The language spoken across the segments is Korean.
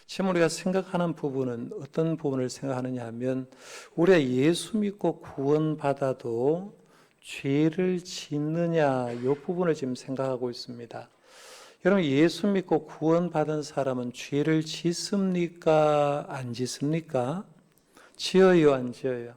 지금 우리가 생각하는 부분은 어떤 부분을 생각하느냐 하면 우리가 예수 믿고 구원받아도 죄를 짓느냐 이 부분을 지금 생각하고 있습니다. 여러분 예수 믿고 구원받은 사람은 죄를 짓습니까? 안 짓습니까? 지어요, 안 지어요?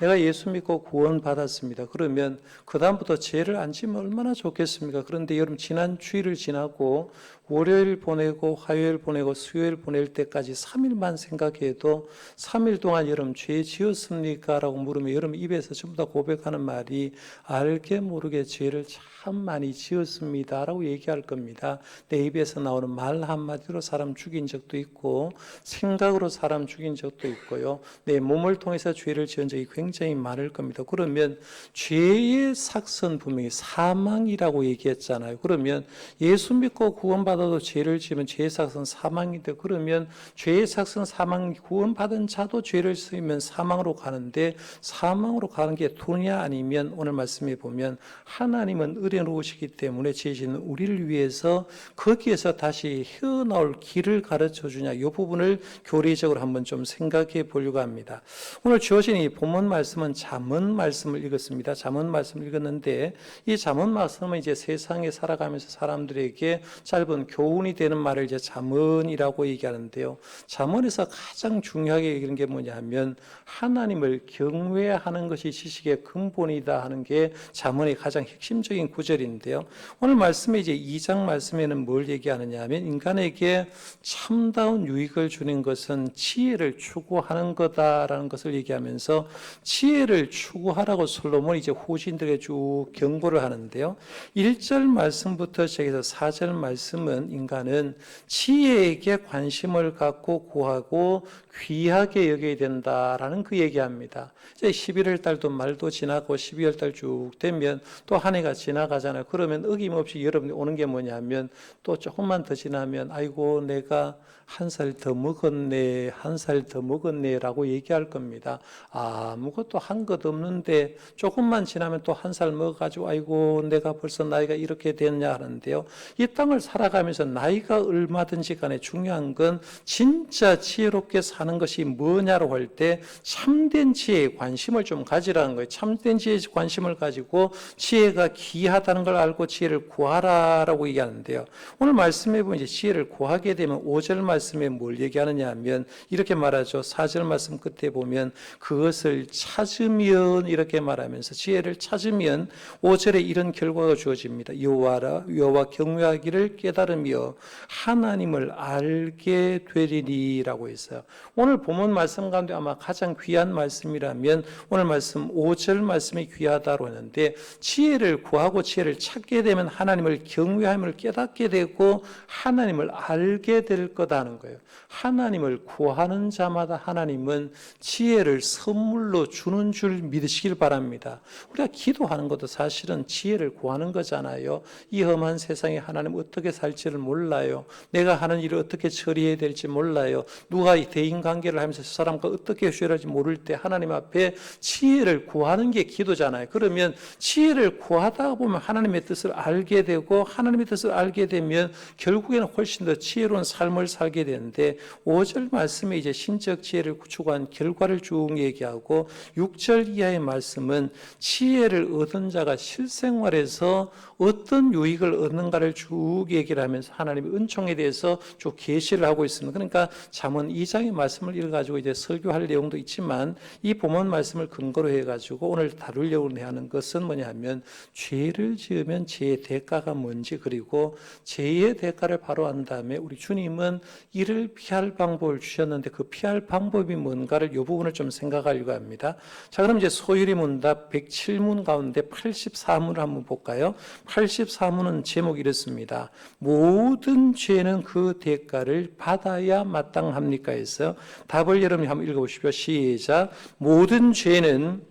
내가 예수 믿고 구원받았습니다. 그러면 그 다음부터 죄를 안 지면 얼마나 좋겠습니까? 그런데 여러분 지난 주일을 지나고 월요일 보내고 화요일 보내고 수요일 보낼 때까지 3일만 생각해도 3일 동안 여러분 죄 지었습니까? 라고 물으면 여러분 입에서 전부 다 고백하는 말이 알게 모르게 죄를 참 많이 지었습니다 라고 얘기할 겁니다. 내 입에서 나오는 말 한마디로 사람 죽인 적도 있고 생각으로 사람 죽인 적도 있고요. 내 몸을 통해서 죄를 지은 적이 굉장히 많을 겁니다. 그러면 죄의 삭선 분명히 사망이라고 얘기했잖아요. 그러면 예수 믿고 구원받아도 죄를 지으면 죄의 삭선 사망인데 그러면 죄의 삭선 사망 구원받은 자도 죄를 지으면 사망으로 가는데 사망으로 가는 게 도냐 아니면 오늘 말씀에 보면 하나님은 의로우시기 때문에 죄 짓는 우리를 위해서 거기에서 다시 헤어나올 길을 가르쳐 주냐 이 부분을 교리적으로 한번 좀 생각해 보려고 합니다. 오늘 주어진 이 본문 말씀은 잠언 말씀을 읽었습니다. 잠언 말씀을 읽었는데 이 잠언 말씀은 이제 세상에 살아가면서 사람들에게 짧은 교훈이 되는 말을 이제 잠언이라고 얘기하는데요. 잠언에서 가장 중요하게 얘기하는 게 뭐냐 하면 하나님을 경외하는 것이 지식의 근본이다 하는 게 잠언의 가장 핵심적인 구절인데요. 오늘 말씀에 이제 2장 말씀에는 뭘 얘기하느냐 하면 인간에게 참다운 유익을 주는 것은 지혜를 추구하는 거다라는 것을 얘기하면서 지혜를 추구하라고 솔로몬이 이제 후신들에게 쭉 경고를 하는데요. 1절 말씀부터 시작해서 4절 말씀은 인간은 지혜에게 관심을 갖고 구하고 귀하게 여겨야 된다라는 그 얘기합니다. 이제 11월 달도 말도 지나고 12월 달 쭉 되면 또 한 해가 지나가잖아요. 그러면 어김없이 여러분이 오는 게 뭐냐면 또 조금만 더 지나면 아이고 내가 한 살 더 먹었네, 한 살 더 먹었네 라고 얘기할 겁니다. 아무것도 한 것 없는데 조금만 지나면 또 한 살 먹어가지고 아이고 내가 벌써 나이가 이렇게 됐냐 하는데요. 이 땅을 살아가면서 나이가 얼마든지 간에 중요한 건 진짜 지혜롭게 사는 것이 뭐냐로 할 때 참된 지혜에 관심을 좀 가지라는 거예요. 참된 지혜에 관심을 가지고 지혜가 귀하다는 걸 알고 지혜를 구하라라고 얘기하는데요. 오늘 말씀해 보면 이제 지혜를 구하게 되면 5절 말씀에 뭘 얘기하느냐 하면 이렇게 말하죠. 4절 말씀 끝에 보면 그것을 찾으면 이렇게 말하면서 지혜를 찾으면 5절에 이런 결과가 주어집니다. 여호와 경외하기를 깨달으며 하나님을 알게 되리니라고 했어요. 오늘 본문 말씀 가운데 아마 가장 귀한 말씀이라면 오늘 말씀 5절 말씀이 귀하다고 했는데 지혜를 구하고 지혜를 찾게 되면 하나님을 경외함을 깨닫게 되고 하나님을 알게 될 거다는 거예요. 하나님을 구하는 자마다 하나님은 지혜를 선물로 주는 줄 믿으시길 바랍니다. 우리가 기도하는 것도 사실은 지혜를 구하는 거잖아요. 이 험한 세상에 하나님 어떻게 살지를 몰라요. 내가 하는 일을 어떻게 처리해야 될지 몰라요. 누가 이 대인관계를 하면서 저 사람과 어떻게 해야 할지 모를 때 하나님 앞에 지혜를 구하는 게 기도잖아요. 그러면 지혜를 구하다 보면 하나님의 뜻을 알게 되고 하나님의 뜻을 알게 되면 결국에는 훨씬 더 지혜로운 삶을 살게 되는데 5절 말씀에 이제 신적 지혜를 추구한 결과를 쭉 얘기하고 6절 이하의 말씀은 지혜를 얻은 자가 실생활에서 어떤 유익을 얻는가를 쭉 얘기를 하면서 하나님의 은총에 대해서 쭉 계시를 하고 있습니다. 그러니까 잠언 2장의 말씀을 읽어가지고 이제 설교할 내용도 있지만 이 본문 말씀을 근거로 해가지고 오늘 다루려고 하는 것은 뭐냐면 죄를 지으면 죄의 대가가 뭔지 그리고 죄의 대가를 바로 한 다음에 우리 주님은 이를 피할 방법을 주셨는데 그 피할 방법이 뭔가를 이 부분을 좀 생각하려고 합니다. 자, 그럼 이제 소율이 문답 107문 가운데 84문을 한번 볼까요? 84문은 제목이 이렇습니다. 모든 죄는 그 대가를 받아야 마땅합니까? 해서 답을 여러분이 한번 읽어보십시오. 시작. 모든 죄는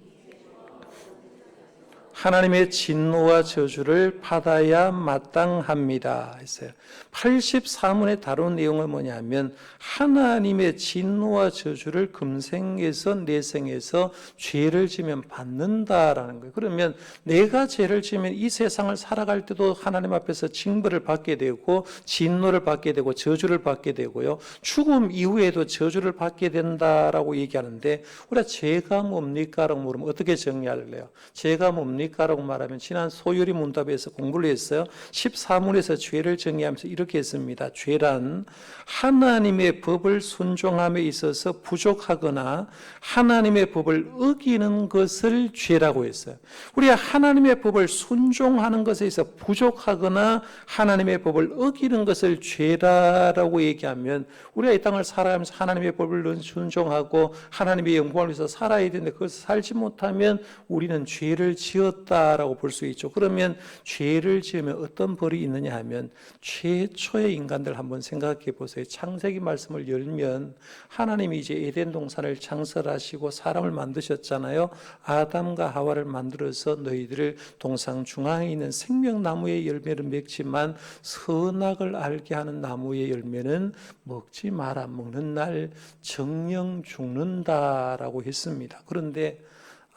하나님의 진노와 저주를 받아야 마땅합니다 했어요. 84문에 다룬 내용은 뭐냐면 하나님의 진노와 저주를 금생에서 내생에서 죄를 지면 받는다라는 거예요. 그러면 내가 죄를 지면 이 세상을 살아갈 때도 하나님 앞에서 징벌을 받게 되고 진노를 받게 되고 저주를 받게 되고요. 죽음 이후에도 저주를 받게 된다라고 얘기하는데 우리가 죄가 뭡니까? 라고 물으면 어떻게 정리할래요? 죄가 뭡니까? 라고 말하면 지난 소요리 문답에서 공부를 했어요. 14문에서 죄를 정의하면서 이렇게 했습니다. 죄란 하나님의 법을 순종함에 있어서 부족하거나 하나님의 법을 어기는 것을 죄라고 했어요. 우리가 하나님의 법을 순종하는 것에 있어서 부족하거나 하나님의 법을 어기는 것을 죄라고 얘기하면 우리가 이 땅을 살아가면서 하나님의 법을 순종하고 하나님의 영광을 위해서 살아야 되는데 그것을 살지 못하면 우리는 죄를 지었다라고 볼 수 있죠. 그러면 죄를 지으면 어떤 벌이 있느냐 하면 최초의 인간들 한번 생각해 보세요. 창세기 말씀을 열면 하나님이 이제 에덴 동산을 창설하시고 사람을 만드셨잖아요. 아담과 하와를 만들어서 너희들을 동산 중앙에 있는 생명나무의 열매를 맺지만 선악을 알게 하는 나무의 열매는 먹지 마라. 먹는 날 정령 죽는다라고 했습니다. 그런데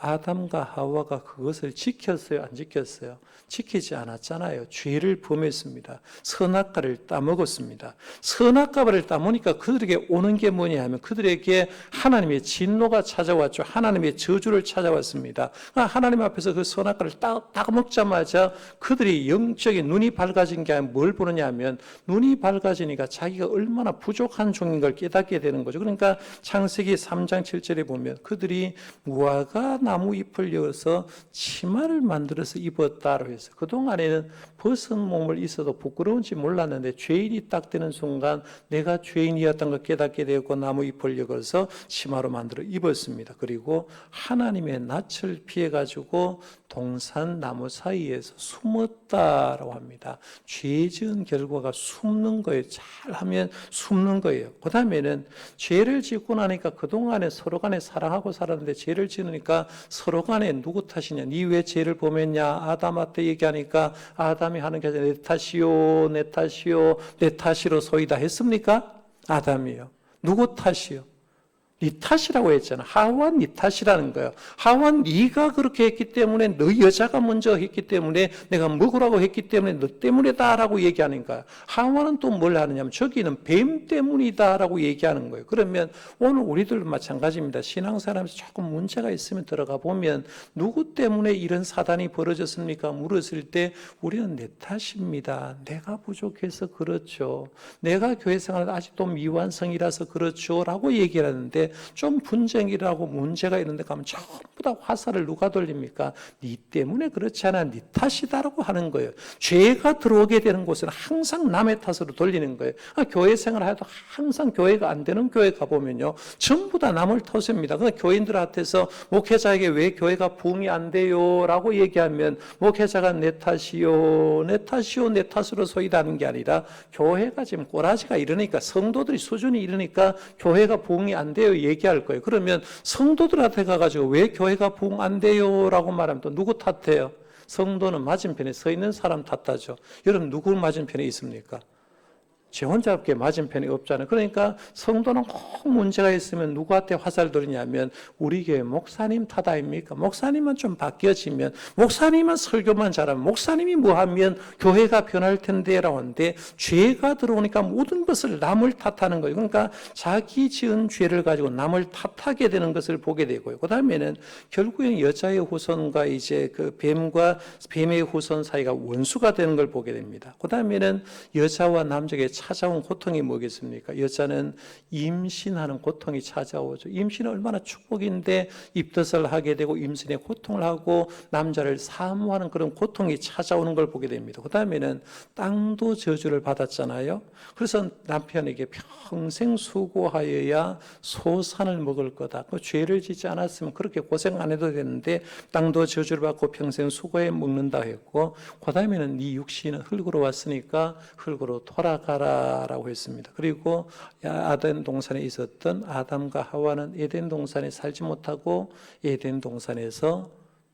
아담과 하와가 그것을 지켰어요? 안 지켰어요? 지키지 않았잖아요. 죄를 범했습니다. 선악과를 따먹었습니다. 선악과를 따먹으니까 그들에게 오는 게 뭐냐 하면 그들에게 하나님의 진노가 찾아왔죠. 하나님의 저주를 찾아왔습니다. 하나님 앞에서 그 선악과를 따먹자마자 그들이 영적인 눈이 밝아진 게 아니라 뭘 보느냐 하면 눈이 밝아지니까 자기가 얼마나 부족한 종인 걸 깨닫게 되는 거죠. 그러니까 창세기 3장 7절에 보면 그들이 무화과 나무 잎을 여서 치마를 만들어서 입었다고 했어요. 그동안에는 벗은 몸을 있어도 부끄러운지 몰랐는데 죄인이 딱 되는 순간 내가 죄인이었던 걸 깨닫게 되었고 나무 잎을 여서 치마로 만들어 입었습니다. 그리고 하나님의 낯을 피해가지고 동산 나무 사이에서 숨었다라고 합니다. 죄 지은 결과가 숨는 거예요. 잘하면 숨는 거예요. 그 다음에는 죄를 짓고 나니까 그동안에 서로 간에 사랑하고 살았는데 죄를 지으니까 서로 간에 누구 탓이냐? 니 왜 죄를 범했냐? 아담한테 얘기하니까 아담이 하는 게 아니라 내 탓이요, 내 탓이요, 내 탓이로 소이다 했습니까? 아담이요. 누구 탓이요? 네 탓이라고 했잖아. 하와 네 탓이라는 거예요. 하와 네가 그렇게 했기 때문에 너 여자가 먼저 했기 때문에 내가 먹으라고 했기 때문에 너 때문이다라고 얘기하는 거야. 하와는 또 뭘 하느냐면 저기는 뱀 때문이다라고 얘기하는 거예요. 그러면 오늘 우리들도 마찬가지입니다. 신앙생활하면서 조금 문제가 있으면 들어가 보면 누구 때문에 이런 사단이 벌어졌습니까? 물었을 때 우리는 내 탓입니다. 내가 부족해서 그렇죠. 내가 교회 생활을 아직도 미완성이라서 그렇죠. 라고 얘기를 하는데 좀 분쟁이라고 문제가 있는데 가면 전부 다 화살을 누가 돌립니까? 네 때문에 그렇지 않아. 네 탓이다라고 하는 거예요. 죄가 들어오게 되는 곳은 항상 남의 탓으로 돌리는 거예요. 교회 생활을 해도 항상 교회가 안 되는 교회 가보면요. 전부 다 남을 탓입니다. 교인들한테서 목회자에게 왜 교회가 부흥이 안 돼요? 라고 얘기하면 목회자가 내 탓이요, 내 탓이요, 내 탓으로 소이다는 게 아니라 교회가 지금 꼬라지가 이러니까 성도들이 수준이 이러니까 교회가 부흥이 안 돼요. 얘기할 거예요. 그러면 성도들한테 가가지고 왜 교회가 부흥 안 돼요? 라고 말하면 또 누구 탓해요? 성도는 맞은편에 서 있는 사람 탓하죠. 여러분 누구 맞은편에 있습니까? 제 혼자밖에 맞은편이 없잖아요. 그러니까 성도는 꼭 문제가 있으면 누구한테 화살 돌리냐면 우리 교회 목사님 탓 아닙니까? 목사님은 좀 바뀌어지면 목사님은 설교만 잘하면 목사님이 뭐하면 교회가 변할 텐데 라고 하는데 죄가 들어오니까 모든 것을 남을 탓하는 거예요. 그러니까 자기 지은 죄를 가지고 남을 탓하게 되는 것을 보게 되고요. 그 다음에는 결국엔 여자의 후손과 이제 그 뱀의 후손 사이가 원수가 되는 걸 보게 됩니다. 그 다음에는 여자와 남자에게 찾아온 고통이 뭐겠습니까? 여자는 임신하는 고통이 찾아오죠. 임신은 얼마나 축복인데 입덧을 하게 되고 임신의 고통을 하고 남자를 사모하는 그런 고통이 찾아오는 걸 보게 됩니다. 그 다음에는 땅도 저주를 받았잖아요. 그래서 남편에게 평생 수고하여야 소산을 먹을 거다. 그 죄를 짓지 않았으면 그렇게 고생 안 해도 되는데 땅도 저주를 받고 평생 수고해 먹는다 했고 그 다음에는 네 육신은 흙으로 왔으니까 흙으로 돌아가라 라고 했습니다. 그리고 에덴 동산에 있었던 아담과 하와는 에덴 동산에 살지 못하고 에덴 동산에서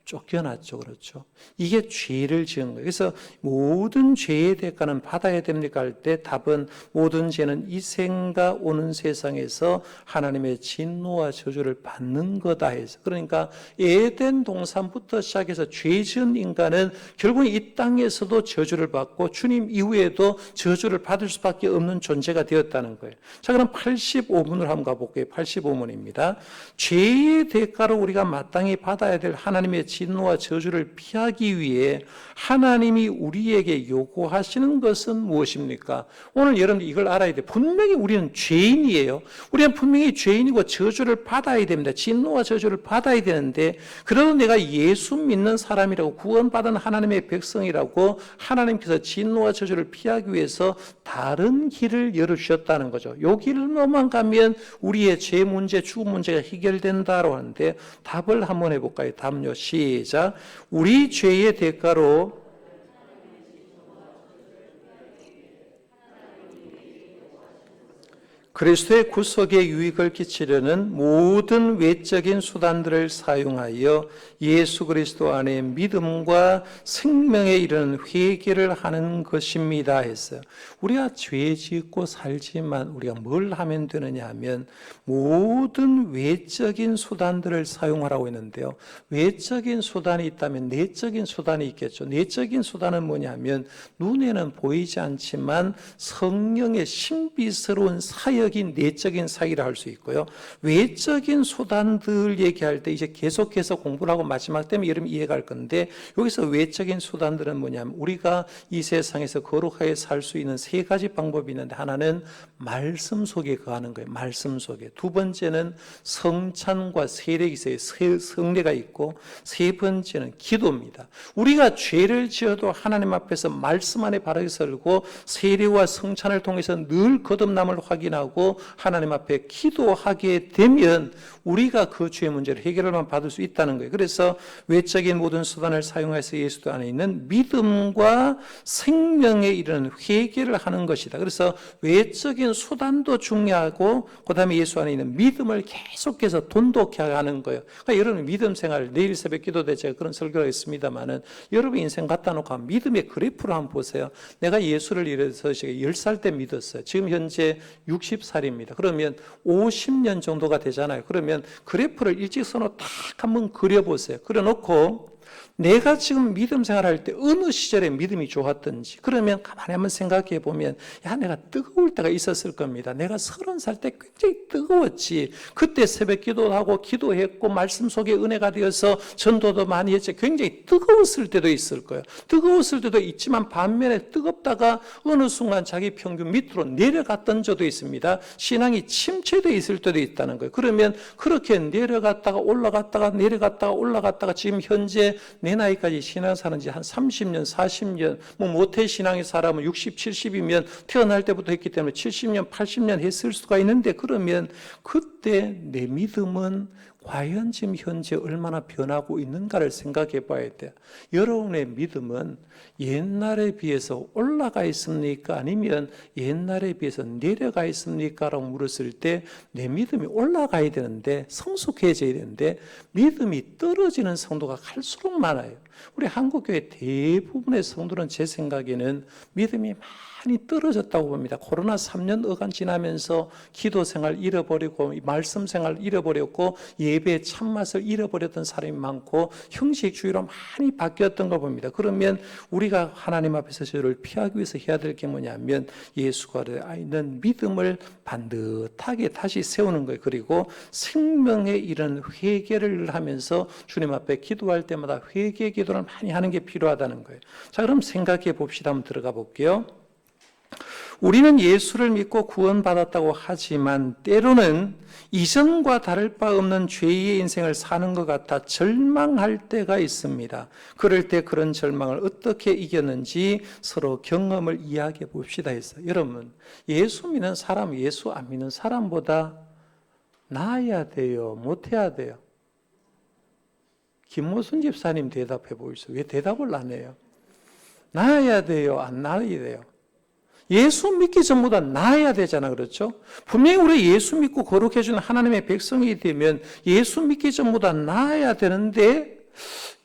쫓겨났죠. 그렇죠. 이게 죄를 지은 거예요. 그래서 모든 죄의 대가는 받아야 됩니까? 할 때 답은 모든 죄는 이 생과 오는 세상에서 하나님의 진노와 저주를 받는 거다 해서, 그러니까 에덴 동산부터 시작해서 죄 지은 인간은 결국 이 땅에서도 저주를 받고 주님 이후에도 저주를 받을 수밖에 없는 존재가 되었다는 거예요. 자, 그럼 85문을 한번 가볼게요. 85문입니다. 죄의 대가로 우리가 마땅히 받아야 될 하나님의 진노와 저주를 피하기 위해 하나님이 우리에게 요구하시는 것은 무엇입니까? 오늘 여러분들 이걸 알아야 돼요. 분명히 우리는 죄인이에요. 우리는 분명히 죄인이고 저주를 받아야 됩니다. 진노와 저주를 받아야 되는데, 그래도 내가 예수 믿는 사람이라고, 구원받은 하나님의 백성이라고 하나님께서 진노와 저주를 피하기 위해서 다른 길을 열어주셨다는 거죠. 요 길로만 가면 우리의 죄 문제, 죽음 문제가 해결된다고 하는데, 답을 한번 해볼까요? 답요. 시작. 우리 죄의 대가로 그리스도의 구속에 유익을 끼치려는 모든 외적인 수단들을 사용하여 예수 그리스도 안에 믿음과 생명에 이르는 회개를 하는 것입니다 했어요. 우리가 죄 짓고 살지만 우리가 뭘 하면 되느냐 하면 모든 외적인 수단들을 사용하라고 했는데요. 외적인 수단이 있다면 내적인 수단이 있겠죠. 내적인 수단은 뭐냐면 눈에는 보이지 않지만 성령의 신비스러운 사역인 내적인 사역이라 할 수 있고요. 외적인 수단들 얘기할 때 이제 계속해서 공부를 하고 마지막 때문에 여러분 이해가 갈 건데, 여기서 외적인 수단들은 뭐냐면 우리가 이 세상에서 거룩하게 살 수 있는 세 가지 방법이 있는데, 하나는 말씀 속에 거하는 거예요. 말씀 속에. 두 번째는 성찬과 세례가 있어요. 성례가 있고, 세 번째는 기도입니다. 우리가 죄를 지어도 하나님 앞에서 말씀 안에 바르게 살고 세례와 성찬을 통해서 늘 거듭남을 확인하고 하나님 앞에 기도하게 되면 우리가 그 죄의 문제를 해결만 받을 수 있다는 거예요. 그래서 외적인 모든 수단을 사용해서 예수도 안에 있는 믿음과 생명에 이르는 회개를 하는 것이다. 그래서 외적인 수단도 중요하고 그 다음에 예수 안에 있는 믿음을 계속해서 돈독히 하는 거예요. 그러니까 여러분 믿음 생활, 내일 새벽 기도 때 제가 그런 설교를 했습니다만은 여러분 인생 갖다 놓고 믿음의 그래프를 한번 보세요. 내가 예수를 이래서 10살 때 믿었어요. 지금 현재 60살입니다. 그러면 50년 정도가 되잖아요. 그러면 그래프를 일직선으로 딱 한번 그려보세요. 그려놓고 내가 지금 믿음 생활할 때 어느 시절에 믿음이 좋았던지, 그러면 가만히 한번 생각해 보면 내가 뜨거울 때가 있었을 겁니다. 내가 30살 때 굉장히 뜨거웠지. 그때 새벽 기도하고 기도했고 말씀 속에 은혜가 되어서 전도도 많이 했지. 굉장히 뜨거웠을 때도 있을 거예요. 뜨거웠을 때도 있지만 반면에 뜨겁다가 어느 순간 자기 평균 밑으로 내려갔던 적도 있습니다. 신앙이 침체되어 있을 때도 있다는 거예요. 그러면 그렇게 내려갔다가 올라갔다가 내려갔다가 올라갔다가 지금 현재 내 나이까지 신앙 사는 지 한 30년, 40년, 모태 신앙의 사람은 60, 70이면 태어날 때부터 했기 때문에 70년, 80년 했을 수가 있는데, 그러면 그때 내 믿음은 과연 지금 현재 얼마나 변하고 있는가를 생각해 봐야 돼요. 여러분의 믿음은 옛날에 비해서 올라가 있습니까? 아니면 옛날에 비해서 내려가 있습니까? 라고 물었을 때 내 믿음이 올라가야 되는데, 성숙해져야 되는데 믿음이 떨어지는 성도가 갈수록 많아요. 우리 한국교회 대부분의 성도는 제 생각에는 믿음이 많이 떨어졌다고 봅니다. 코로나 3년 어간 지나면서 기도 생활 잃어버리고 말씀 생활 잃어버렸고 예배의 참맛을 잃어버렸던 사람이 많고 형식주의로 많이 바뀌었던 거 봅니다. 그러면 우리가 하나님 앞에서 저를 피하기 위해서 해야 될 게 뭐냐면 예수가 있는 믿음을 반듯하게 다시 세우는 거예요. 그리고 생명에 이른 회개를 하면서 주님 앞에 기도할 때마다 회개 기도를 많이 하는 게 필요하다는 거예요. 자, 그럼 생각해 봅시다. 한번 들어가 볼게요. 우리는 예수를 믿고 구원받았다고 하지만 때로는 이전과 다를 바 없는 죄의 인생을 사는 것 같아 절망할 때가 있습니다. 그럴 때 그런 절망을 어떻게 이겼는지 서로 경험을 이야기해 봅시다 했어요. 여러분, 예수 믿는 사람, 예수 안 믿는 사람보다 나아야 돼요? 못해야 돼요? 김모순 집사님 대답해 보이세요. 왜 대답을 안 해요? 나아야 돼요? 안 나아야 돼요? 예수 믿기 전보다 나아야 되잖아, 그렇죠? 분명히 우리 예수 믿고 거룩해주는 하나님의 백성이 되면 예수 믿기 전보다 나아야 되는데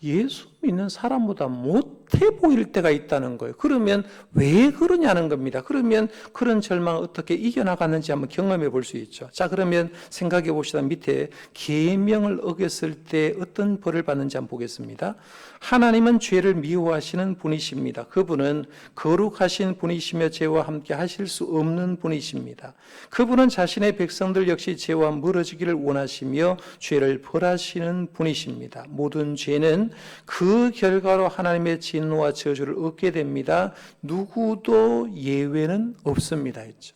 예수 믿는 사람보다 못해 보일 때가 있다는 거예요. 그러면 왜 그러냐는 겁니다. 그러면 그런 절망을 어떻게 이겨나갔는지 한번 경험해 볼 수 있죠. 자, 그러면 생각해 봅시다. 밑에 계명을 어겼을 때 어떤 벌을 받는지 한번 보겠습니다. 하나님은 죄를 미워하시는 분이십니다. 그분은 거룩하신 분이시며 죄와 함께 하실 수 없는 분이십니다. 그분은 자신의 백성들 역시 죄와 멀어지기를 원하시며 죄를 벌하시는 분이십니다. 모든 죄는 그 결과로 하나님의 진노와 저주를 얻게 됩니다. 누구도 예외는 없습니다 했죠.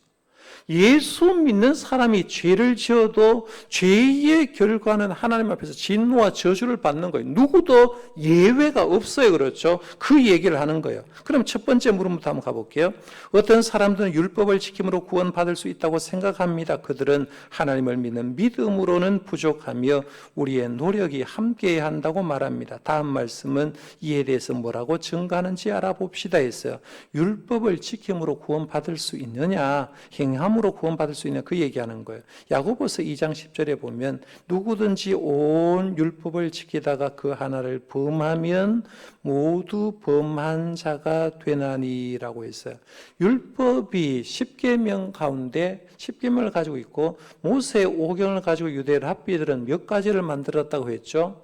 예수 믿는 사람이 죄를 지어도 죄의 결과는 하나님 앞에서 진노와 저주를 받는 거예요. 누구도 예외가 없어요. 그렇죠? 그 얘기를 하는 거예요. 그럼 첫 번째 물음부터 한번 가볼게요. 어떤 사람들은 율법을 지킴으로 구원받을 수 있다고 생각합니다. 그들은 하나님을 믿는 믿음으로는 부족하며 우리의 노력이 함께해야 한다고 말합니다. 다음 말씀은 이에 대해서 뭐라고 증거하는지 알아봅시다 했어요. 율법을 지킴으로 구원받을 수 있느냐? 행함으로 구원받을 수 있냐 그 얘기하는 거예요. 야고보서 2장 10절에 보면 누구든지 온 율법을 지키다가 그 하나를 범하면 모두 범한 자가 되나니라고 했어요. 율법이 10계명 가운데 10계명을 가지고 있고 모세의 5경을 가지고 유대 랍비들은 몇 가지를 만들었다고 했죠?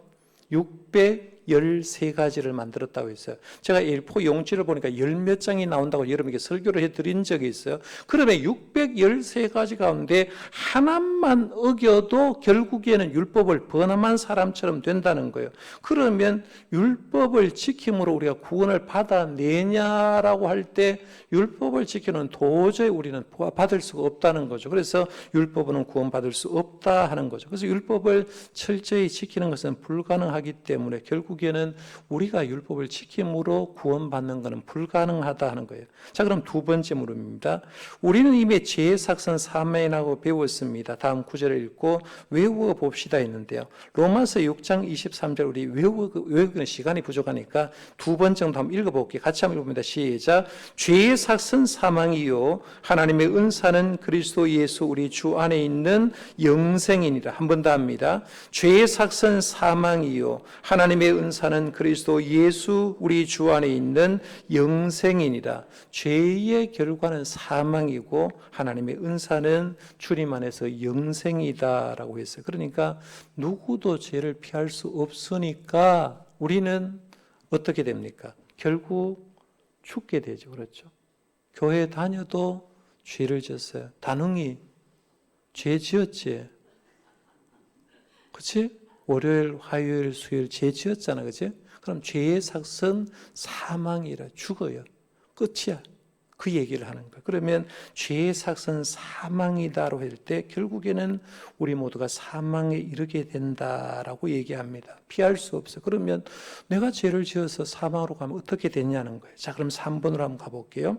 613가지를 만들었다고 했어요. 제가 A4 용지를 보니까 열 몇 장이 나온다고 여러분에게 설교를 해드린 적이 있어요. 그러면 613가지 가운데 하나만 어겨도 결국에는 율법을 번함한 사람처럼 된다는 거예요. 그러면 율법을 지킴으로 우리가 구원을 받아내냐라고 할 때 율법을 지키는 도저히 우리는 받을 수가 없다는 거죠. 그래서 율법은 구원받을 수 없다 하는 거죠. 그래서 율법을 철저히 지키는 것은 불가능하기 때문에 결국에는 우리가 율법을 지킴으로 구원받는 것은 불가능하다 하는 거예요. 자, 그럼 두 번째 물음입니다. 우리는 이미 죄의 삭선 사망이라고 배웠습니다. 다음 구절을 읽고 외우어 봅시다 했는데요. 로마서 6장 23절 우리 외우기는 시간이 부족하니까 두 번 정도 한번 읽어볼게요. 같이 한번 읽어봅니다. 시작. 죄의 삭선 사망이요 하나님의 은사는 그리스도 예수 우리 주 안에 있는 영생이니라. 한 번 더 합니다. 죄의 삭선 사망이요 하나님의 은사는 그리스도 예수 우리 주 안에 있는 영생이니라. 죄의 결과는 사망이고 하나님의 은사는 주님 안에서 영생이다라고 했어요. 그러니까 누구도 죄를 피할 수 없으니까 우리는 어떻게 됩니까? 결국 죽게 되죠. 그렇죠? 교회 다녀도 죄를 지었어요. 단웅이 죄 지었지. 그렇지? 월요일, 화요일, 수요일 죄 지었잖아. 그렇지? 그럼 죄의 삭선 사망이라 죽어요. 끝이야. 그 얘기를 하는 거예요. 그러면 죄의 삭선 사망이다로 할 때 결국에는 우리 모두가 사망에 이르게 된다라고 얘기합니다. 피할 수 없어요. 그러면 내가 죄를 지어서 사망으로 가면 어떻게 되냐는 거예요. 자, 그럼 3번으로 한번 가볼게요.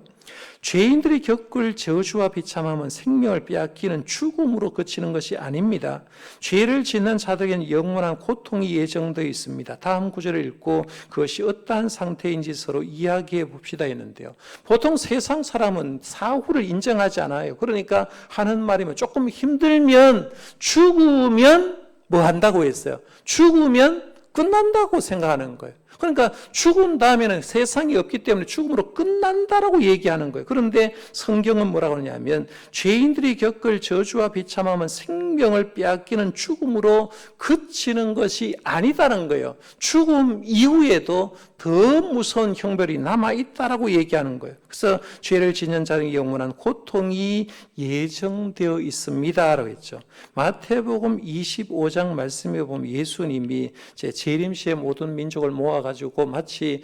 죄인들이 겪을 저주와 비참함은 생명을 빼앗기는 죽음으로 그치는 것이 아닙니다. 죄를 짓는 자들에게는 영원한 고통이 예정되어 있습니다. 다음 구절을 읽고 그것이 어떠한 상태인지 서로 이야기해 봅시다 했는데요. 보통 세상 사람은 사후를 인정하지 않아요. 그러니까 하는 말이면 조금 힘들면 죽으면 뭐 한다고 했어요? 죽으면 끝난다고 생각하는 거예요. 그러니까 죽은 다음에는 세상이 없기 때문에 죽음으로 끝난다라고 얘기하는 거예요. 그런데 성경은 뭐라고 하냐면 죄인들이 겪을 저주와 비참함은 생명을 빼앗기는 죽음으로 그치는 것이 아니다는 거예요. 죽음 이후에도 더 무서운 형벌이 남아있다라고 얘기하는 거예요. 그래서 죄를 짓는 자에게 영원한 고통이 예정되어 있습니다라고 했죠. 마태복음 25장 말씀에 보면 예수님이 재림시에 모든 민족을 모아가지고 마치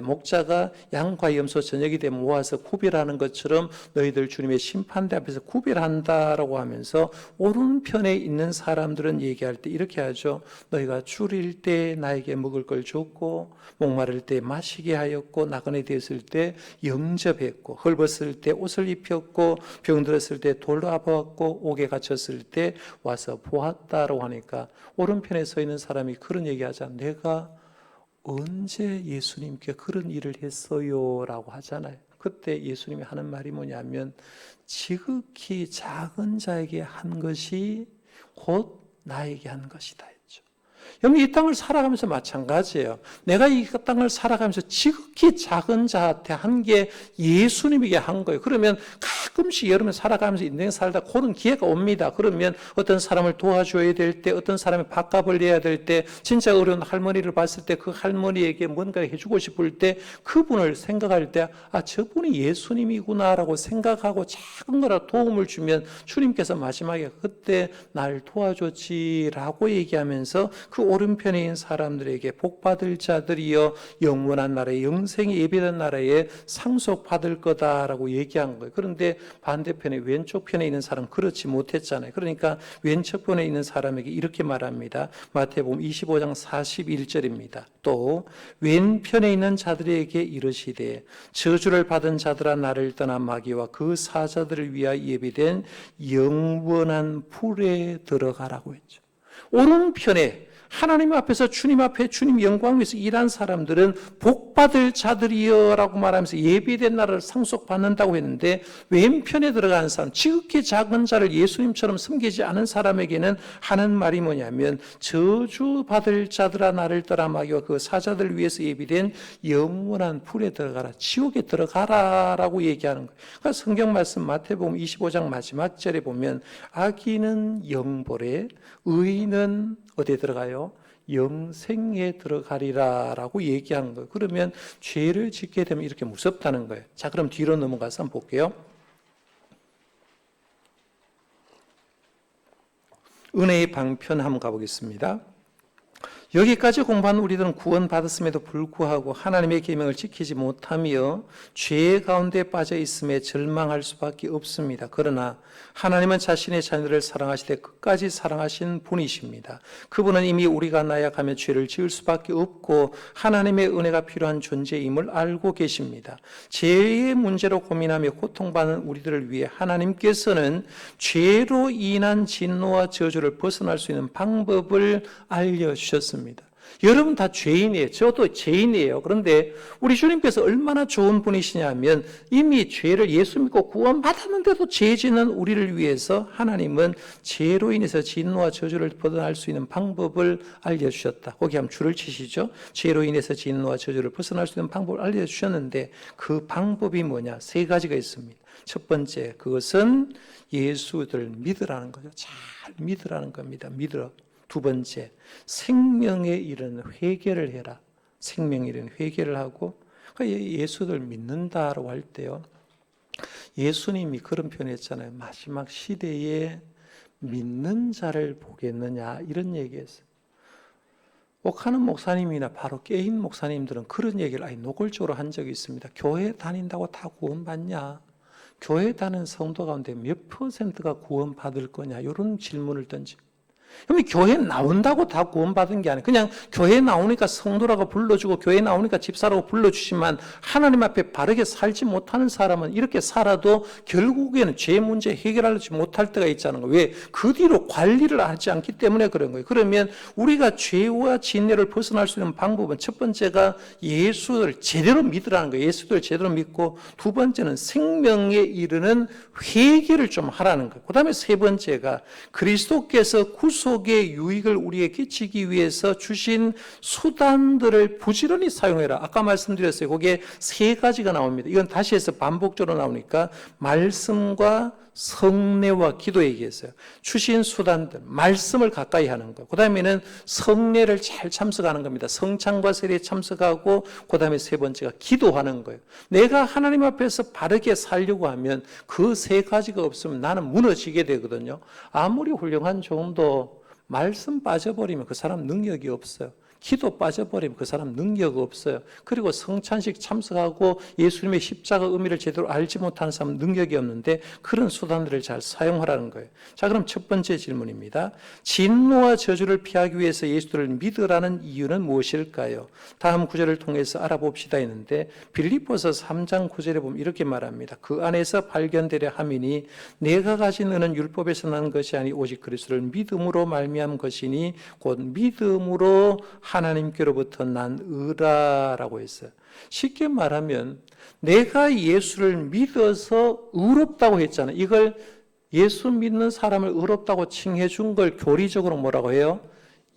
목자가 양과 염소 저녁이 되면 모아서 구별하는 것처럼 너희들 주님의 심판대 앞에서 구별한다라고 하면서 오른편에 있는 사람들은 얘기할 때 이렇게 하죠. 너희가 줄일 때 나에게 먹을 걸 줬고 목마를 때 마시게 하였고 나그네 되었을 때 영접했고 헐벗을 때 옷을 입혔고 병들었을 때 돌아보았고 옥에 갇혔을 때 와서 보았다라고 하니까 오른편에 서 있는 사람이 그런 얘기하자. 내가 언제 예수님께 그런 일을 했어요? 라고 하잖아요. 그때 예수님이 하는 말이 뭐냐면 지극히 작은 자에게 한 것이 곧 나에게 한 것이다 했죠. 여러분, 이 땅을 살아가면서 마찬가지예요. 내가 이 땅을 살아가면서 지극히 작은 자한테 한 게 예수님에게 한 거예요. 그러면 가끔씩 여러분 살아가면서 인생 살다 그런 기회가 옵니다. 그러면 어떤 사람을 도와줘야 될 때, 어떤 사람의 밥값을 내야 될 때, 진짜 어려운 할머니를 봤을 때 그 할머니에게 뭔가 해주고 싶을 때 그분을 생각할 때, 아, 저분이 예수님이구나라고 생각하고 작은 거라 도움을 주면 주님께서 마지막에 그때 날 도와줬지라고 얘기하면서 그 오른편에 있는 사람들에게 복받을 자들이여 영원한 나라에, 영생이 예비된 나라에 상속받을 거다라고 얘기한 거예요. 그런데 반대편에 왼쪽 편에 있는 사람은 그렇지 못했잖아요. 그러니까 왼쪽 편에 있는 사람에게 이렇게 말합니다. 마태복음 25장 41절입니다. 또 왼편에 있는 자들에게 이르시되 저주를 받은 자들아 나를 떠나 마귀와 그 사자들을 위하여 예비된 영원한 불에 들어가라고 했죠. 오른편에 하나님 앞에서 주님 앞에 주님 영광 위해서 일한 사람들은 복받을 자들이여라고 말하면서 예비된 나라를 상속받는다고 했는데, 왼편에 들어가는 사람, 지극히 작은 자를 예수님처럼 섬기지 않은 사람에게는 하는 말이 뭐냐면 저주받을 자들아 나를 떠나 마귀와 그 사자들 위해서 예비된 영원한 불에 들어가라, 지옥에 들어가라라고 얘기하는 거예요. 그러니까 성경 말씀 마태복음 25장 마지막 절에 보면 악인은 영벌에, 의인은 어디에 들어가요? 영생에 들어가리라 라고 얘기하는 거예요. 그러면 죄를 짓게 되면 이렇게 무섭다는 거예요. 자, 그럼 뒤로 넘어가서 한번 볼게요. 은혜의 방편 한번 가보겠습니다. 여기까지 공부한 우리들은 구원받았음에도 불구하고 하나님의 계명을 지키지 못하며 죄 가운데 빠져 있음에 절망할 수밖에 없습니다. 그러나 하나님은 자신의 자녀들을 사랑하시되 끝까지 사랑하신 분이십니다. 그분은 이미 우리가 나약하며 죄를 지을 수밖에 없고 하나님의 은혜가 필요한 존재임을 알고 계십니다. 죄의 문제로 고민하며 고통받는 우리들을 위해 하나님께서는 죄로 인한 진노와 저주를 벗어날 수 있는 방법을 알려주셨습니다. 여러분 다 죄인이에요. 저도 죄인이에요. 그런데 우리 주님께서 얼마나 좋은 분이시냐면 이미 죄를 예수 믿고 구원받았는데도 죄 짓는 우리를 위해서 하나님은 죄로 인해서 진노와 저주를 벗어날 수 있는 방법을 알려주셨다. 거기 한번 줄을 치시죠. 죄로 인해서 진노와 저주를 벗어날 수 있는 방법을 알려주셨는데 그 방법이 뭐냐? 세 가지가 있습니다. 첫 번째, 그것은 예수를 믿으라는 거죠. 잘 믿으라는 겁니다. 믿으라. 두 번째, 생명에 이르는 회개를 해라. 생명에 이르는 회개를 하고, 예수를 믿는다라고 할 때요, 예수님이 그런 표현했잖아요. 마지막 시대에 믿는 자를 보겠느냐, 이런 얘기했어요. 옥하는 목사님이나 바로 깨인 목사님들은 그런 얘기를 아예 노골적으로 한 적이 있습니다. 교회 다닌다고 다 구원받냐? 교회 다니는 성도 가운데 몇 %가 구원받을 거냐? 이런 질문을 던집니다. 그럼 교회 나온다고 다 구원받은 게 아니에요. 그냥 교회 나오니까 성도라고 불러주고 교회 나오니까 집사라고 불러주시면 하나님 앞에 바르게 살지 못하는 사람은 이렇게 살아도 결국에는 죄 문제 해결하지 못할 때가 있잖아요. 왜? 그 뒤로 관리를 하지 않기 때문에 그런 거예요. 그러면 우리가 죄와 진노를 벗어날 수 있는 방법은 첫 번째가 예수를 제대로 믿으라는 거예요. 예수를 제대로 믿고, 두 번째는 생명에 이르는 회개를 좀 하라는 거예요. 그 다음에 세 번째가 그리스도께서 구속의 유익을 우리에게 끼치기 위해서 주신 수단들을 부지런히 사용해라. 아까 말씀드렸어요. 거기에 세 가지가 나옵니다. 이건 다시 해서 반복적으로 나오니까 말씀과 성례와 기도 얘기했어요. 주신 수단들, 말씀을 가까이 하는 거. 그 다음에는 성례를 잘 참석하는 겁니다. 성찬과 세례에 참석하고, 그 다음에 세 번째가 기도하는 거예요. 내가 하나님 앞에서 바르게 살려고 하면 그 세 가지가 없으면 나는 무너지게 되거든요. 아무리 훌륭한 종도 말씀 빠져버리면 그 사람 능력이 없어요. 기도 빠져버리면 그 사람 능력 없어요. 그리고 성찬식 참석하고 예수님의 십자가 의미를 제대로 알지 못하는 사람은 능력이 없는데 그런 수단들을 잘 사용하라는 거예요. 자, 그럼 첫 번째 질문입니다. 진노와 저주를 피하기 위해서 예수를 믿으라는 이유는 무엇일까요? 다음 구절을 통해서 알아봅시다 했는데 빌립보서 3장 9절에 보면 이렇게 말합니다. 그 안에서 발견되려 함이니 내가 가진 은은 율법에서 난 것이 아니 오직 그리스도를 믿음으로 말미암은 것이니 곧 믿음으로 하나님께로부터 난 의라라고 했어요. 쉽게 말하면 내가 예수를 믿어서 의롭다고 했잖아요. 이걸 예수 믿는 사람을 의롭다고 칭해 준 걸 교리적으로 뭐라고 해요?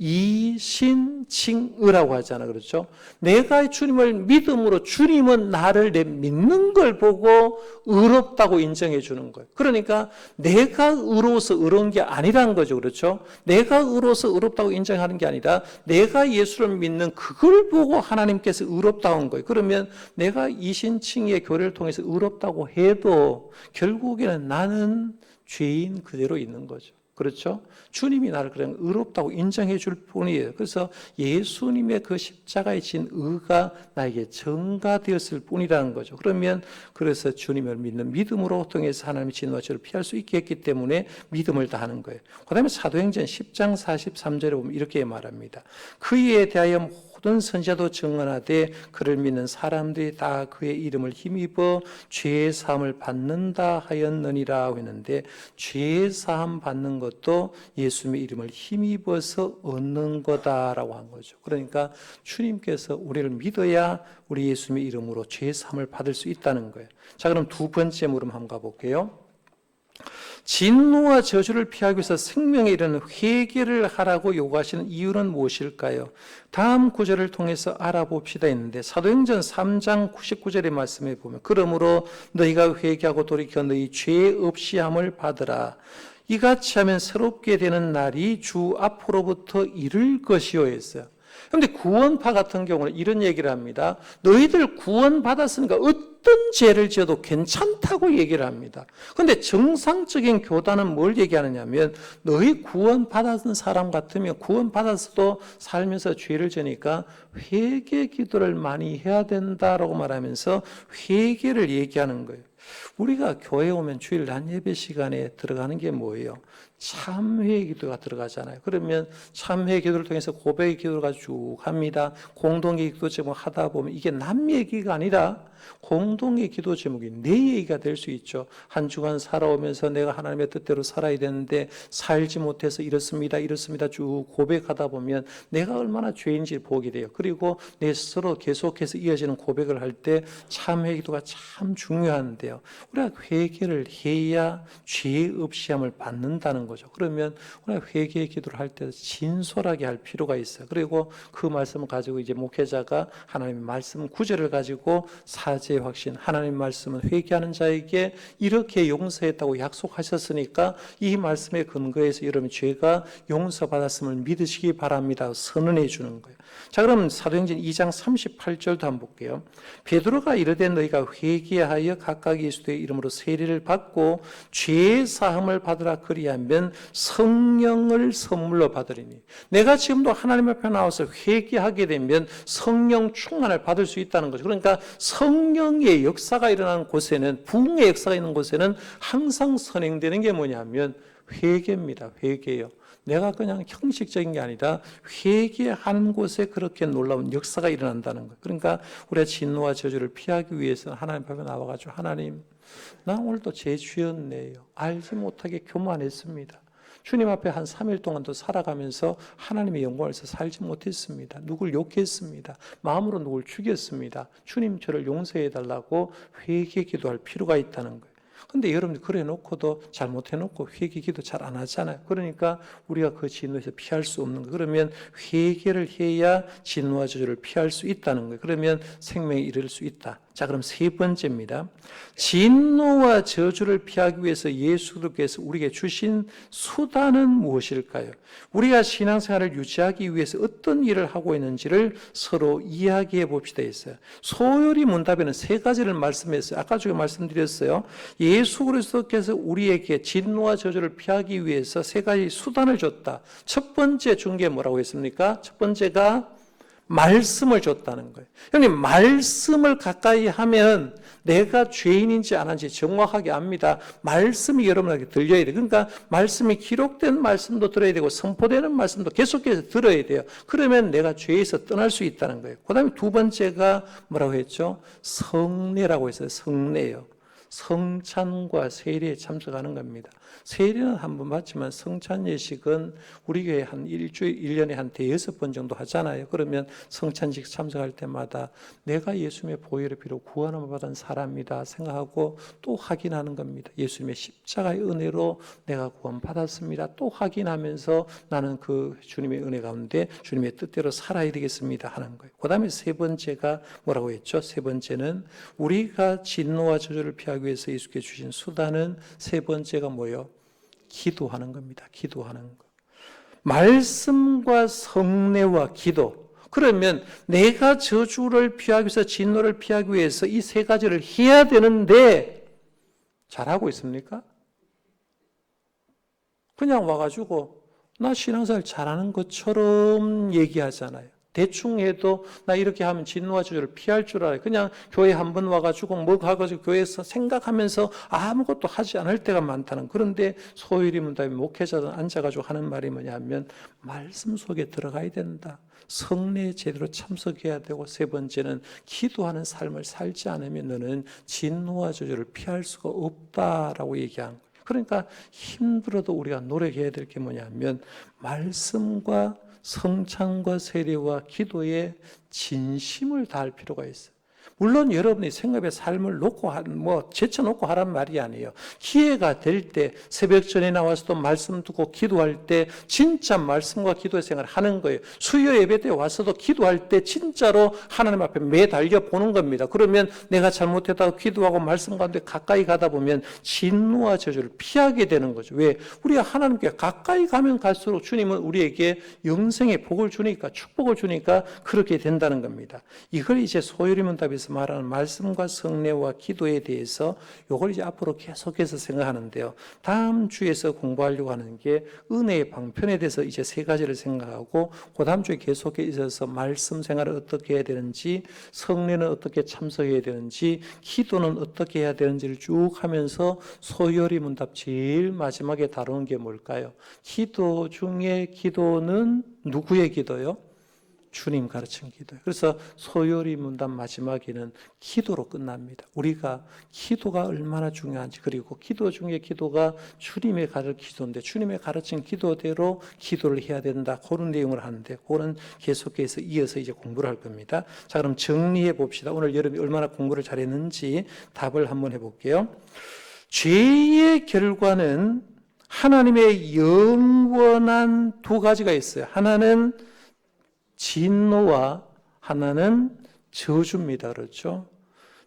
이신칭의라고 하잖아. 그렇죠? 내가 주님을 믿음으로 주님은 나를 내 믿는 걸 보고 의롭다고 인정해 주는 거예요. 그러니까 내가 의로워서 의로운 게 아니라는 거죠. 그렇죠? 내가 의로워서 의롭다고 인정하는 게 아니라 내가 예수를 믿는 그걸 보고 하나님께서 의롭다고 한 거예요. 그러면 내가 이신칭의의 교례를 통해서 의롭다고 해도 결국에는 나는 죄인 그대로 있는 거죠. 그렇죠? 주님이 나를 그냥 의롭다고 인정해 줄 뿐이에요. 그래서 예수님의 그 십자가에 진 의가 나에게 전가되었을 뿐이라는 거죠. 그래서 주님을 믿는 믿음으로 통해서 하나님의 진노와 죄를 피할 수 있게 했기 때문에 믿음을 다하는 거예요. 그 다음에 사도행전 10장 43절에 보면 이렇게 말합니다. 그에 대하여 모든 선지자도 증언하되 그를 믿는 사람들이 다 그의 이름을 힘입어 죄 사함을 받는다 하였느니라 했는데, 죄 사함 받는 것도 예수님의 이름을 힘입어서 얻는 거다라고 한 거죠. 그러니까 주님께서 우리를 믿어야 우리 예수님의 이름으로 죄 사함을 받을 수 있다는 거예요. 자, 그럼 두 번째 물음 한번 가볼게요. 진노와 저주를 피하기 위해서 생명에 이르는 회개를 하라고 요구하시는 이유는 무엇일까요? 다음 구절을 통해서 알아봅시다 했는데, 사도행전 3장 99절의 말씀에 보면 그러므로 너희가 회개하고 돌이켜 너희 죄 없이 함을 받으라. 이같이 하면 새롭게 되는 날이 주 앞으로부터 이를 것이요 했어요. 그런데 구원파 같은 경우는 이런 얘기를 합니다. 너희들 구원받았으니까 어떤 죄를 지어도 괜찮다고 얘기를 합니다. 그런데 정상적인 교단은 뭘 얘기하느냐면, 너희 구원받았던 사람 같으면 구원받았어도 살면서 죄를 지니까 회개 기도를 많이 해야 된다라고 말하면서 회개를 얘기하는 거예요. 우리가 교회 오면 주일 낮 예배 시간에 들어가는 게 뭐예요? 참회 기도가 들어가잖아요. 그러면 참회 기도를 통해서 고백의 기도가 쭉 합니다. 공동의 기도 제목 하다 보면 이게 남 얘기가 아니라 공동의 기도 제목이 내 얘기가 될 수 있죠. 한 주간 살아오면서 내가 하나님의 뜻대로 살아야 되는데 살지 못해서 이렇습니다 쭉 고백하다 보면 내가 얼마나 죄인지 보게 돼요. 그리고 내 스스로 계속해서 이어지는 고백을 할 때 참회 기도가 참 중요한데요. 우리가 회개를 해야 죄 없이 함을 받는다는 거죠. 그러면 우리가 회개의 기도를 할 때 진솔하게 할 필요가 있어요. 그리고 그 말씀을 가지고 이제 목회자가 하나님의 말씀 구절을 가지고 사죄의 확신, 하나님 말씀은 회개하는 자에게 이렇게 용서했다고 약속하셨으니까 이 말씀에 근거해서 여러분 죄가 용서받았음을 믿으시기 바랍니다. 선언해 주는 거예요. 자, 그럼 사도행전 2장 38절도 한번 볼게요. 베드로가 이르되 너희가 회개하여 각각 예수의 이름으로 세례를 받고 죄 사함을 받으라 그리하면 성령을 선물로 받으리니. 내가 지금도 하나님 앞에 나와서 회개하게 되면 성령 충만을 받을 수 있다는 거죠. 그러니까 성령의 역사가 일어나는 곳에는, 부흥의 역사가 있는 곳에는 항상 선행되는 게 뭐냐면 회개입니다. 회개예요. 내가 그냥 형식적인 게 아니라 회개하는 곳에 그렇게 놀라운 역사가 일어난다는 거예요. 그러니까 우리가 진노와 저주를 피하기 위해서는 하나님 앞에 나와가지고, 하나님, 나 오늘도 죄지었네요. 알지 못하게 교만했습니다. 주님 앞에 한 3일 동안도 살아가면서 하나님의 영광을 위해서 살지 못했습니다. 누굴 욕했습니다. 마음으로 누굴 죽였습니다. 주님 저를 용서해 달라고 회개 기도할 필요가 있다는 거예요. 근데 여러분들 그래 놓고도 잘못해 놓고 회개 기도 잘 안 하잖아요. 그러니까 우리가 그 진노에서 피할 수 없는 거예요. 그러면 회개를 해야 진노와 저주를 피할 수 있다는 거예요. 그러면 생명에 이를 수 있다. 자, 그럼 세 번째입니다. 진노와 저주를 피하기 위해서 예수님께서 우리에게 주신 수단은 무엇일까요? 우리가 신앙생활을 유지하기 위해서 어떤 일을 하고 있는지를 서로 이야기해 봅시다 했어요. 소요리 문답에는 세 가지를 말씀했어요. 아까 제가 말씀드렸어요. 예수 그리스도께서 우리에게 진노와 저주를 피하기 위해서 세 가지 수단을 줬다. 첫 번째 준 게 뭐라고 했습니까? 첫 번째가 말씀을 줬다는 거예요. 형님, 말씀을 가까이 하면 내가 죄인인지 안 한지 정확하게 압니다. 말씀이 여러분에게 들려야 돼요. 그러니까 말씀이 기록된 말씀도 들어야 되고 선포되는 말씀도 계속해서 들어야 돼요. 그러면 내가 죄에서 떠날 수 있다는 거예요. 그 다음에 두 번째가 뭐라고 했죠? 성례라고 했어요. 성례예요. 성찬과 세례에 참석하는 겁니다. 세례는 한 번 받지만 성찬 예식은 우리 교회 한 일주일, 1년에 한 5-6번 정도 하잖아요. 그러면 성찬식 참석할 때마다 내가 예수님의 보혈의 피로 구원을 받은 사람이다 생각하고 또 확인하는 겁니다. 예수님의 십자가의 은혜로 내가 구원받았습니다. 또 확인하면서 나는 그 주님의 은혜 가운데 주님의 뜻대로 살아야 되겠습니다 하는 거예요. 그 다음에 세 번째가 뭐라고 했죠? 세 번째는 우리가 진노와 저주를 피하기 위해서 예수께 주신 수단은 세 번째가 뭐예요? 기도하는 겁니다. 기도하는 거. 말씀과 성례와 기도. 그러면 내가 저주를 피하기 위해서 진노를 피하기 위해서 이 세 가지를 해야 되는데 잘하고 있습니까? 그냥 와가지고 나 신앙생활 잘하는 것처럼 얘기하잖아요. 대충 해도 나 이렇게 하면 진노와 저주를 피할 줄 알아요. 그냥 교회 한 번 와가지고 뭐 가가지고 교회에서 생각하면서 아무것도 하지 않을 때가 많다는. 그런데 소율이 문답에 목회자들 앉아가지고 하는 말이 뭐냐면 말씀 속에 들어가야 된다. 성례에 제대로 참석해야 되고, 세 번째는 기도하는 삶을 살지 않으면 너는 진노와 저주를 피할 수가 없다라고 얘기한 거예요. 그러니까 힘들어도 우리가 노력해야 될 게 뭐냐면 말씀과 성찬과 세례와 기도에 진심을 다할 필요가 있어요. 물론 여러분이 생업의 삶을 놓고 제쳐놓고 하란 말이 아니에요. 기회가 될 때 새벽 전에 나와서도 말씀 듣고 기도할 때 진짜 말씀과 기도의 생활을 하는 거예요. 수요 예배 때 와서도 기도할 때 진짜로 하나님 앞에 매달려 보는 겁니다. 그러면 내가 잘못했다고 기도하고 말씀 가운데 가까이 가다 보면 진노와 저주를 피하게 되는 거죠. 왜? 우리가 하나님께 가까이 가면 갈수록 주님은 우리에게 영생의 복을 주니까, 축복을 주니까 그렇게 된다는 겁니다. 이걸 이제 소요리 문답에서 말하는 말씀과 성례와 기도에 대해서 이걸 이제 앞으로 계속해서 생각하는데요. 다음 주에서 공부하려고 하는 게 은혜의 방편에 대해서 이제 세 가지를 생각하고, 그 다음 주에 계속해 있어서 말씀 생활을 어떻게 해야 되는지, 성례는 어떻게 참석해야 되는지, 기도는 어떻게 해야 되는지를 쭉 하면서 소요리 문답 제일 마지막에 다루는 게 뭘까요? 기도 중에 기도는 누구의 기도요? 주님 가르친 기도예요. 그래서 소요리 문답 마지막에는 기도로 끝납니다. 우리가 기도가 얼마나 중요한지, 그리고 기도 중에 기도가 주님의 가르친 기도인데 주님의 가르친 기도대로 기도를 해야 된다. 그런 내용을 하는데, 그거는 계속해서 이어서 이제 공부를 할 겁니다. 자, 그럼 정리해 봅시다. 오늘 여러분이 얼마나 공부를 잘했는지 답을 한번 해볼게요. 죄의 결과는 하나님의 영원한 두 가지가 있어요. 하나는 진노와 하나는 저주입니다. 그렇죠?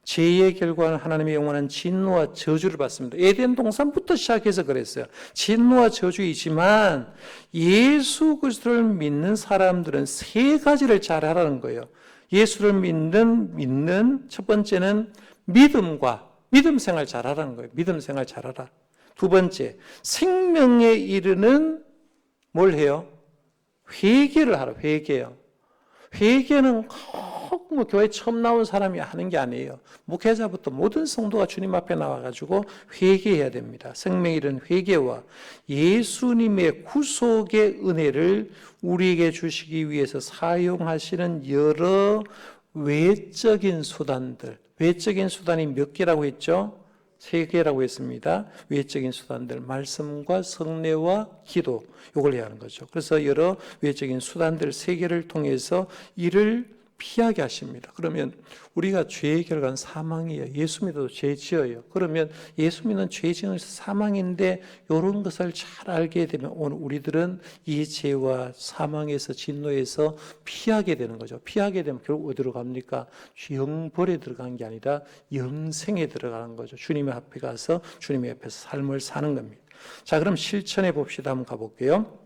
죄의 결과는 하나님의 영원한 진노와 저주를 받습니다. 에덴 동산부터 시작해서 그랬어요. 진노와 저주이지만 예수 그리스도를 믿는 사람들은 세 가지를 잘 하라는 거예요. 예수를 믿는 첫 번째는 믿음 생활 잘 하라는 거예요. 믿음 생활 잘 하라. 두 번째, 생명에 이르는 뭘 해요? 회개를 하라. 회개는 꼭 교회 처음 나온 사람이 하는 게 아니에요. 목회자부터 모든 성도가 주님 앞에 나와가지고 회개해야 됩니다. 생명에 이르는 회개와 예수님의 구속의 은혜를 우리에게 주시기 위해서 사용하시는 여러 외적인 수단들. 외적인 수단이 몇 개라고 했죠? 3개라고 했습니다. 외적인 수단들, 말씀과 성례와 기도, 이걸 해야 하는 거죠. 그래서 여러 외적인 수단들 3개를 통해서 이를 피하게 하십니다. 그러면 우리가 죄의 결과는 사망이에요. 예수 믿어도 죄 지어요. 그러면 예수 믿는 죄 지은 사망인데 이런 것을 잘 알게 되면 오늘 우리들은 이 죄와 사망에서 진노에서 피하게 되는 거죠. 피하게 되면 결국 어디로 갑니까? 영벌에 들어간 게 아니라 영생에 들어가는 거죠. 주님의 앞에 가서 주님의 앞에서 삶을 사는 겁니다. 자, 그럼 실천해 봅시다. 한번 가볼게요.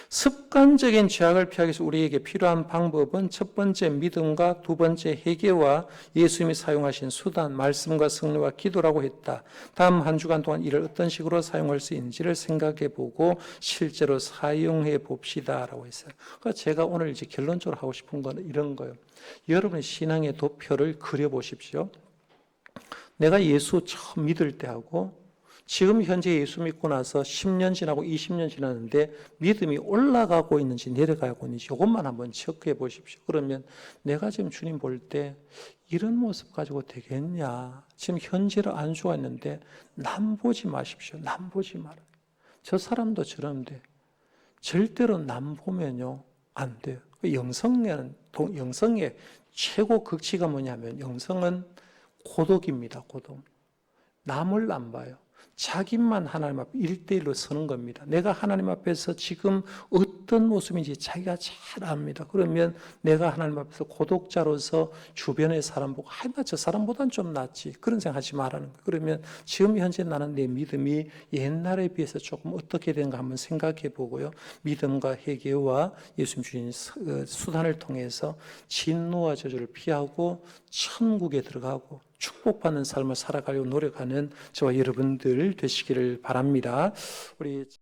습관적인 죄악을 피하기 위해서 우리에게 필요한 방법은 첫 번째 믿음과 두 번째 회개와 예수님이 사용하신 수단, 말씀과 성례와 기도라고 했다. 다음 한 주간 동안 이를 어떤 식으로 사용할 수 있는지를 생각해 보고 실제로 사용해 봅시다라고 했어요. 그러니까 제가 오늘 이제 결론적으로 하고 싶은 건 이런 거예요. 여러분의 신앙의 도표를 그려 보십시오. 내가 예수 처음 믿을 때하고 지금 현재 예수 믿고 나서 10년 지나고 20년 지났는데 믿음이 올라가고 있는지 내려가고 있는지 이것만 한번 체크해 보십시오. 그러면 내가 지금 주님 볼 때 이런 모습 가지고 되겠냐? 지금 현재로 안수가 있는데 남 보지 마십시오. 남 보지 마라. 저 사람도 저런데 절대로 남 보면요 안 돼요. 영성의 최고 극치가 뭐냐면 영성은 고독입니다. 고독. 남을 안 봐요. 자기만 하나님 앞에 1대1로 서는 겁니다. 내가 하나님 앞에서 지금 어떤 모습인지 자기가 잘 압니다. 그러면 내가 하나님 앞에서 고독자로서 주변의 사람 보고 나 저 사람보다는 좀 낫지 그런 생각하지 말라는 거예요. 그러면 지금 현재 나는 내 믿음이 옛날에 비해서 조금 어떻게 되는가 한번 생각해 보고요. 믿음과 회개와 예수님 주신 수단을 통해서 진노와 저주를 피하고 천국에 들어가고 축복받는 삶을 살아가려고 노력하는 저와 여러분들 되시기를 바랍니다. 우리